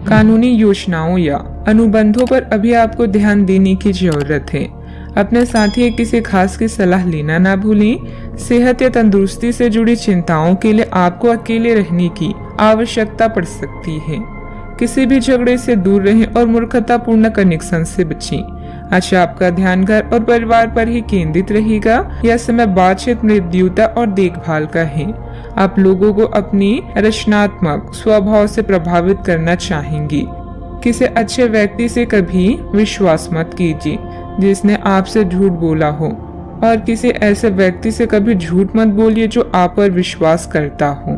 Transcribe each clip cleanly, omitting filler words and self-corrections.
कानूनी योजनाओं या अनुबंधों पर अभी आपको ध्यान देने की जरूरत है। अपने साथी या किसी खास की सलाह लेना ना भूलें। सेहत या तंदुरुस्ती से जुड़ी चिंताओं के लिए आपको अकेले रहने की आवश्यकता पड़ सकती है। किसी भी झगड़े से दूर रहें और मूर्खतापूर्ण कनेक्शन से बचें। आज आपका ध्यान घर और परिवार पर ही केंद्रित रहेगा। यह समय बातचीत, मृदुता और देखभाल का है। आप लोगों को अपनी रचनात्मक स्वभाव से प्रभावित करना चाहेंगे। किसी अच्छे व्यक्ति से कभी विश्वास मत कीजिए जिसने आपसे झूठ बोला हो, और किसी ऐसे व्यक्ति से कभी झूठ मत बोलिए जो आप पर विश्वास करता हो।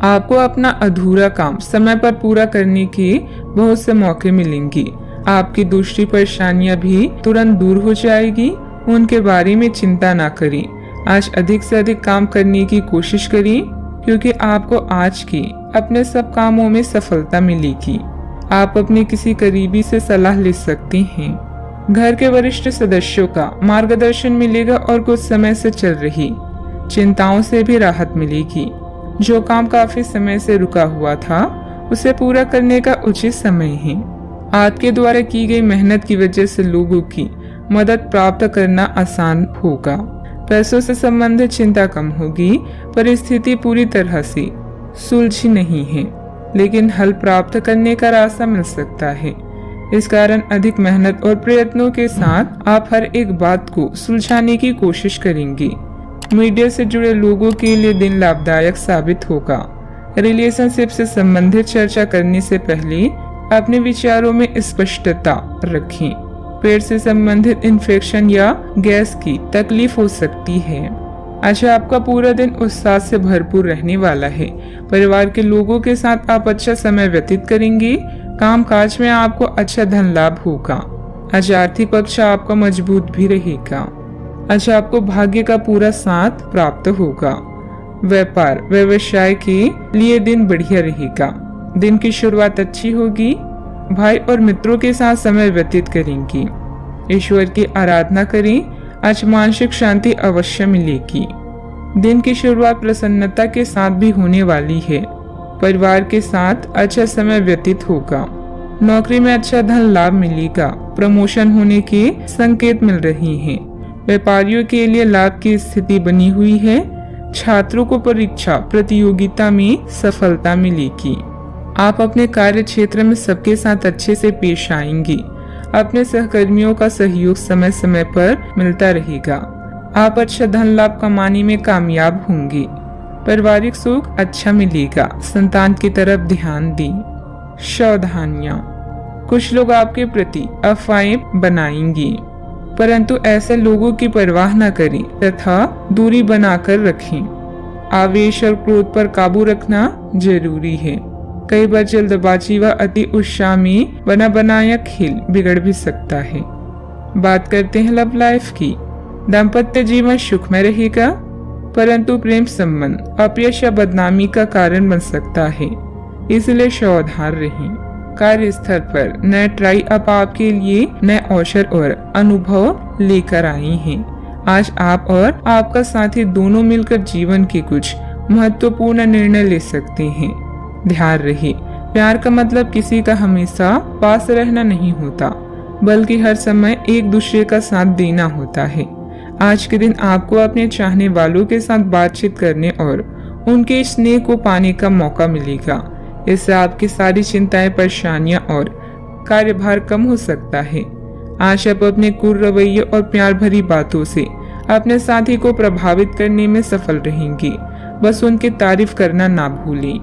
आपको अपना अधूरा काम समय पर पूरा करने के बहुत से मौके मिलेंगे। आपकी दूसरी परेशानियां भी तुरंत दूर हो जाएगी। उनके बारे में चिंता ना करें। आज अधिक से अधिक काम करने की कोशिश करें क्योंकि आपको आज के अपने सब कामों में सफलता मिलेगी। आप अपने किसी करीबी से सलाह ले सकते हैं। घर के वरिष्ठ सदस्यों का मार्गदर्शन मिलेगा और कुछ समय से चल रही चिंताओं से भी राहत मिलेगी। जो काम काफी समय से रुका हुआ था उसे पूरा करने का उचित समय है। आपके द्वारा की गई मेहनत की वजह से लोगों की मदद प्राप्त करना आसान होगा। पैसों से संबंधित चिंता कम होगी। परिस्थिति पूरी तरह से सुलझी नहीं है, लेकिन हल प्राप्त करने का रास्ता मिल सकता है। इस कारण अधिक मेहनत और प्रयत्नों के साथ आप हर एक बात को सुलझाने की कोशिश करेंगे। मीडिया से जुड़े लोगों के लिए दिन लाभदायक साबित होगा। रिलेशनशिप से संबंधित चर्चा करने से पहले अपने विचारों में स्पष्टता रखें। पेट से संबंधित इन्फेक्शन या गैस की तकलीफ हो सकती है। अच्छा, आपका पूरा दिन उत्साह से भरपूर रहने वाला है। परिवार के लोगों के साथ आप अच्छा समय व्यतीत करेंगे। काम काज में आपको अच्छा धन लाभ होगा। आज आर्थिक पक्ष आपका मजबूत भी रहेगा। आज आपको भाग्य का पूरा साथ प्राप्त होगा। व्यापार व्यवसाय के लिए दिन बढ़िया रहेगा। दिन की शुरुआत अच्छी होगी। भाई और मित्रों के साथ समय व्यतीत करेंगी। ईश्वर की आराधना करें। आज मानसिक शांति अवश्य मिलेगी। दिन की शुरुआत प्रसन्नता के साथ भी होने वाली है। परिवार के साथ अच्छा समय व्यतीत होगा। नौकरी में अच्छा धन लाभ मिलेगा। प्रमोशन होने के संकेत मिल रहे हैं। व्यापारियों के लिए लाभ की स्थिति बनी हुई है। छात्रों को परीक्षा प्रतियोगिता में सफलता मिलेगी। आप अपने कार्य क्षेत्र में सबके साथ अच्छे से पेश आएंगे। अपने सहकर्मियों का सहयोग समय समय पर मिलता रहेगा। आप अच्छा धन लाभ कमाने में कामयाब होंगे। पारिवारिक सुख अच्छा मिलेगा। संतान की तरफ ध्यान दें। सावधानियां, कुछ लोग आपके प्रति अफवाहें बनाएंगे, परंतु ऐसे लोगों की परवाह न करें तथा दूरी बनाकर रखें। आवेश और क्रोध पर काबू रखना जरूरी है। कई बार जल्दबाजी व अति उत्साह में बना बनाया खेल बिगड़ भी सकता है। बात करते हैं लव लाइफ की। दाम्पत्य जीवन सुखमय रहेगा, परंतु प्रेम संबंध अपयश या बदनामी का कारण बन सकता है, इसलिए सावधान रहें। कार्यस्थल पर नए ट्राई अप आपके लिए नए अवसर और अनुभव लेकर आए हैं। आज आप और आपका साथी दोनों मिलकर जीवन के कुछ महत्वपूर्ण निर्णय ले सकते हैं। ध्यान रहे, प्यार का मतलब किसी का हमेशा पास रहना नहीं होता, बल्कि हर समय एक दूसरे का साथ देना होता है। आज के दिन आपको अपने चाहने वालों के साथ बातचीत करने और उनके स्नेह को पाने का मौका मिलेगा। इससे आपकी सारी चिंताएं, परेशानियां और कार्यभार कम हो सकता है। आज आप अपने क्रूर रवैये और प्यार भरी बातों से अपने साथी को प्रभावित करने में सफल रहेंगे। बस उनकी तारीफ करना ना भूलें।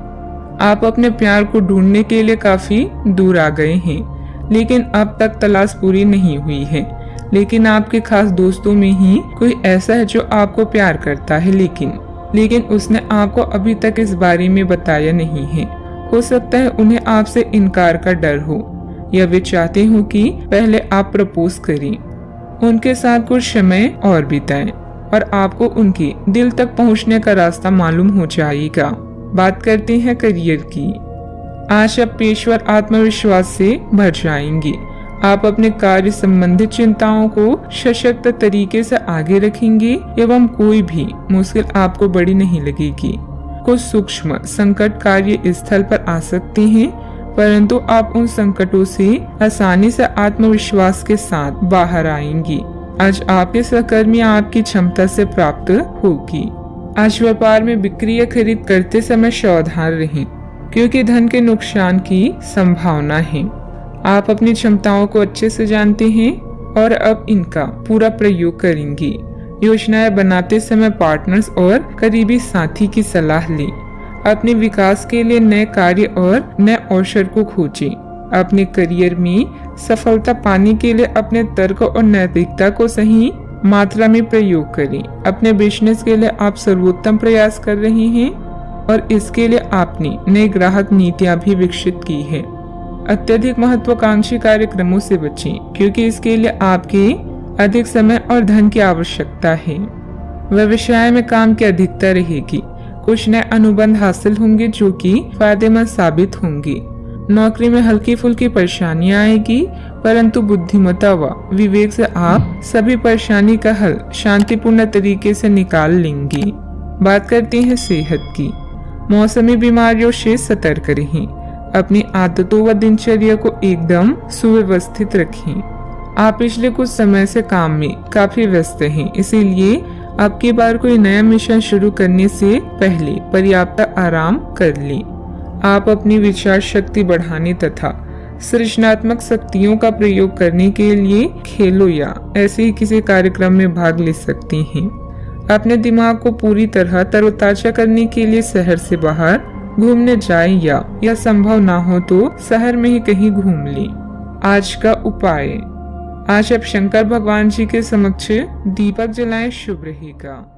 आप अपने प्यार को ढूंढने के लिए काफी दूर आ गए हैं, लेकिन अब तक तलाश पूरी नहीं हुई है। लेकिन आपके खास दोस्तों में ही कोई ऐसा है जो आपको प्यार करता है, लेकिन उसने आपको अभी तक इस बारे में बताया नहीं है। हो सकता है उन्हें आपसे इनकार का डर हो, या वे चाहते हो कि पहले आप प्रपोज करें। उनके साथ कुछ समय और बिताएं और आपको उनके दिल तक पहुंचने का रास्ता मालूम हो जाएगा। बात करते हैं करियर की। आज आप पेशेवर आत्मविश्वास से भर जाएंगे। आप अपने कार्य संबंधित चिंताओं को सशक्त तरीके से आगे रखेंगे एवं कोई भी मुश्किल आपको बड़ी नहीं लगेगी। कुछ सूक्ष्म संकट कार्य स्थल पर आ सकते हैं, परंतु आप उन संकटों से आसानी से आत्मविश्वास के साथ बाहर आएंगी। आज आपके सहकर्मी आपकी क्षमता से प्राप्त होगी। आज व्यापार में बिक्री या खरीद करते समय सावधान रहें, क्योंकि धन के नुकसान की संभावना है। आप अपनी क्षमताओं को अच्छे से जानते हैं और अब इनका पूरा प्रयोग करेंगी। योजनाएं बनाते समय पार्टनर्स और करीबी साथी की सलाह लें। अपने विकास के लिए नए कार्य और नए अवसर को खोजें। अपने करियर में सफलता पाने के लिए अपने तर्क और नैतिकता को सही मात्रा में प्रयोग करें। अपने बिजनेस के लिए आप सर्वोत्तम प्रयास कर रहे हैं और इसके लिए आपने नई ग्राहक नीतियां भी विकसित की है। अत्यधिक महत्वाकांक्षी कार्यक्रमों से बचें, क्योंकि इसके लिए आपके अधिक समय और धन की आवश्यकता है। व्यवसाय में काम की अधिकता रहेगी। कुछ नए अनुबंध हासिल होंगे जो कि फायदेमंद साबित होंगे। नौकरी में हल्की फुल्की परेशानियां आएगी, परंतु बुद्धिमत्ता व विवेक से आप सभी परेशानी का हल शांतिपूर्ण तरीके से निकाल लेंगी। बात करते हैं सेहत की। मौसमी बीमारियों से सतर्क रहें। अपनी आदतों व दिनचर्या को एकदम सुव्यवस्थित रखें। आप पिछले कुछ समय से काम में काफी व्यस्त हैं, इसीलिए अब की बार कोई नया मिशन शुरू करने से पहले पर्याप्त आराम कर लें। आप अपनी विचार शक्ति बढ़ाने तथा सृजनात्मक शक्तियों का प्रयोग करने के लिए खेलों या ऐसे ही किसी कार्यक्रम में भाग ले सकती हैं। अपने दिमाग को पूरी तरह तरोताजा करने के लिए शहर से बाहर घूमने जाएं या संभव ना हो तो शहर में ही कहीं घूम लें। आज का उपाय, आज आप शंकर भगवान जी के समक्ष दीपक जलाएं, शुभ रहेगा।